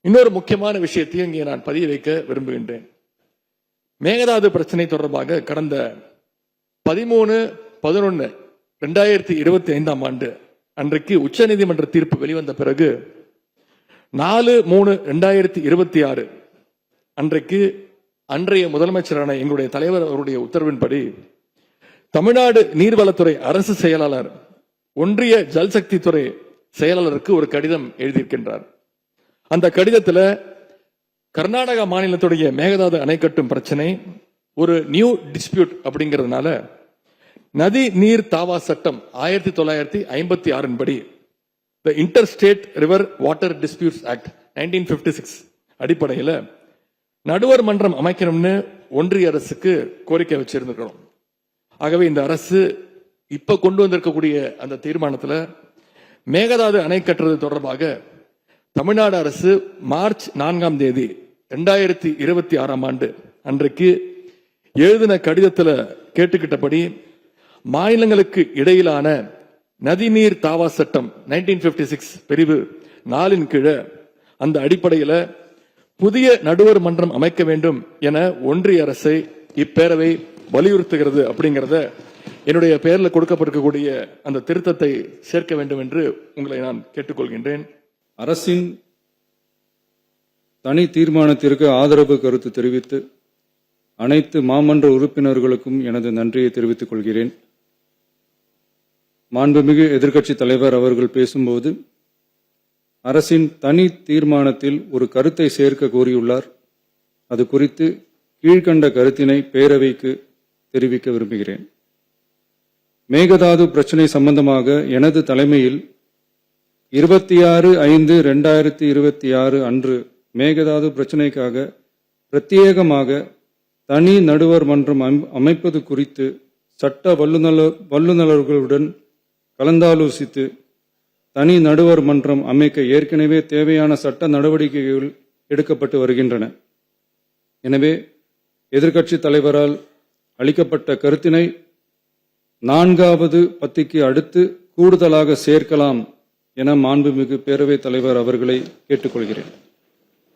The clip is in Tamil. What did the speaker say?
இன்னொரு முக்கியமான விஷயத்தையும் இங்கே நான் பதிய வைக்க விரும்புகின்றேன். மேகதாது பிரச்சனை தொடர்பாக கடந்த 13/11/2025 அன்றைக்கு உச்சநீதிமன்ற தீர்ப்பு வெளிவந்த பிறகு 4/3/2026 அன்றைக்கு அன்றைய முதலமைச்சரான எங்களுடைய தலைவர் அவருடைய உத்தரவின்படி தமிழ்நாடு நீர்வளத்துறை அரசு செயலாளர் ஒன்றிய ஜல்சக்தி துறை செயலாளருக்கு ஒரு கடிதம் எழுதியிருக்கின்றார். அந்த கடிதத்தில் கர்நாடகா மாநிலத்துடைய மேகதாது அணை கட்டும் பிரச்சனை ஒரு நியூ டிஸ்பியூட் அப்படிங்கிறதுனால நதி நீர் தாவா சட்டம் 1956 படி த inter state river water disputes act 1956 அடிப்படையில் நடுவர் மன்றம் அமைக்கணும்னு ஒன்றிய அரசுக்கு கோரிக்கை வச்சிருந்திருக்கிறோம். ஆகவே இந்த அரசு இப்ப கொண்டு வந்திருக்கக்கூடிய அந்த தீர்மானத்தில் மேகதாது அணை கட்டுறது தொடர்பாக தமிழ்நாடு அரசு மார்ச் 4 2026 அன்றைக்கு எழுதின கடிதத்தில் கேட்டுக்கிட்டபடி மாநிலங்களுக்கு இடையிலான நதிநீர் தாவா சட்டம் 1956 பிரிவு 4 கீழ அந்த அடிப்படையில் புதிய நடுவர் மன்றம் அமைக்க வேண்டும் என ஒன்றிய அரசை இப்பேரவை வலியுறுத்துகிறது அப்படிங்கிறத என்னுடைய பெயரில் கொடுக்கப்பட்டிருக்கக்கூடிய அந்த திருத்தத்தை சேர்க்க வேண்டும் என்று உங்களை நான் கேட்டுக்கொள்கின்றேன். அரசின் தனி தீர்மானத்திற்கு ஆதரவு கருத்து தெரிவித்து அனைத்து மாமன்ற உறுப்பினர்களுக்கும் எனது நன்றியை தெரிவித்துக் கொள்கிறேன். மாண்புமிகு எதிர்க்கட்சி தலைவர் அவர்கள் பேசும்போது அரசின் தனி தீர்மானத்தில் ஒரு கருத்தை சேர்க்க கோரியுள்ளார். அது குறித்து கீழ்கண்ட கருத்தினை பேரவைக்கு தெரிவிக்க விரும்புகிறேன். மேகதாது பிரச்சினை சம்பந்தமாக எனது தலைமையில் 26/5/2026 அன்று மேகதாது பிரச்சினைக்காக பிரத்யேகமாக தனி நடுவர் மன்றம் அமைப்பது குறித்து சட்ட வல்லுநர்களுடன் கலந்தாலோசித்து தனி நடுவர் மன்றம் அமைக்க ஏற்கனவே தேவையான சட்ட நடவடிக்கைகள் எடுக்கப்பட்டு வருகின்றன. எனவே எதிர்க்கட்சி தலைவரால் அளிக்கப்பட்ட கருத்தினை 4வது பத்திக்கு அடுத்து கூடுதலாக சேர்க்கலாம் என மாண்புமிகு பேரவைத் தலைவர் அவர்களை கேட்டுக்கொள்கிறேன்.